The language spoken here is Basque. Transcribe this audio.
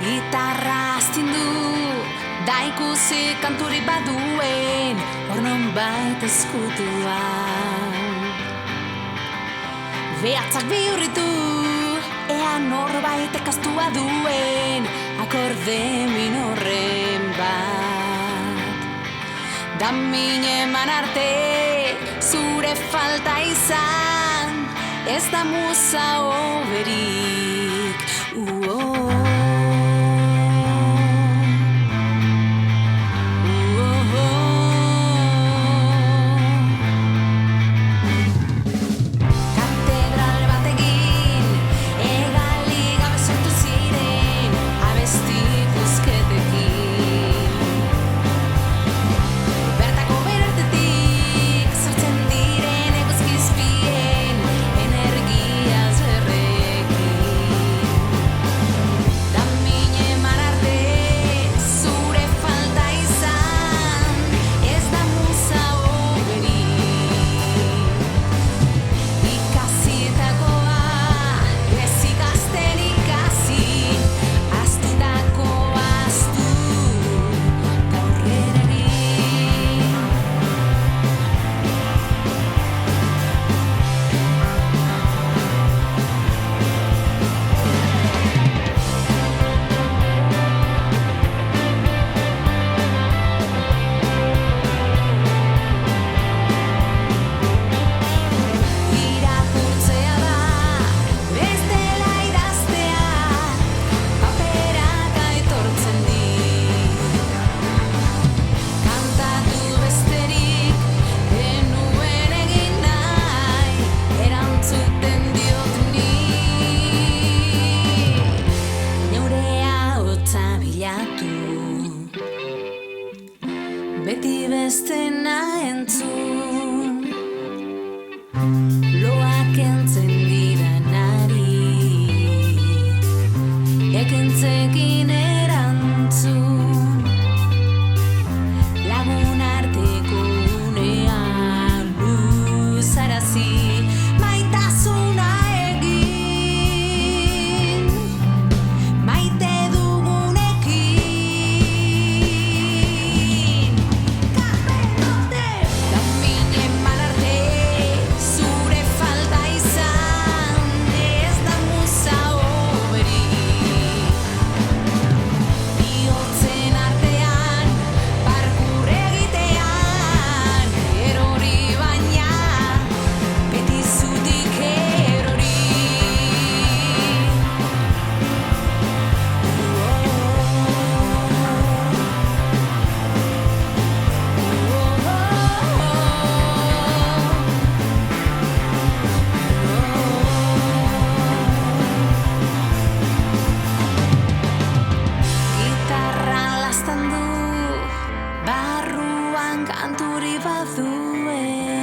Gitarra astindu, da ikusi kanturi baduen, hor nonbait ezkutuan. Behatzak bihurritu, ea norbait ekastua duen, akorde minorren bat. Da min eman arte, zure falta izan, ez da musa oberik. Beti bestena entzun, loak entzen didanari, ekentzekin erantzun, lagun arteko unean luzarazi, maitasuna egin, maite dugunekin. Zure falta izan, ez da musa oberik. Barruan kanturi baduen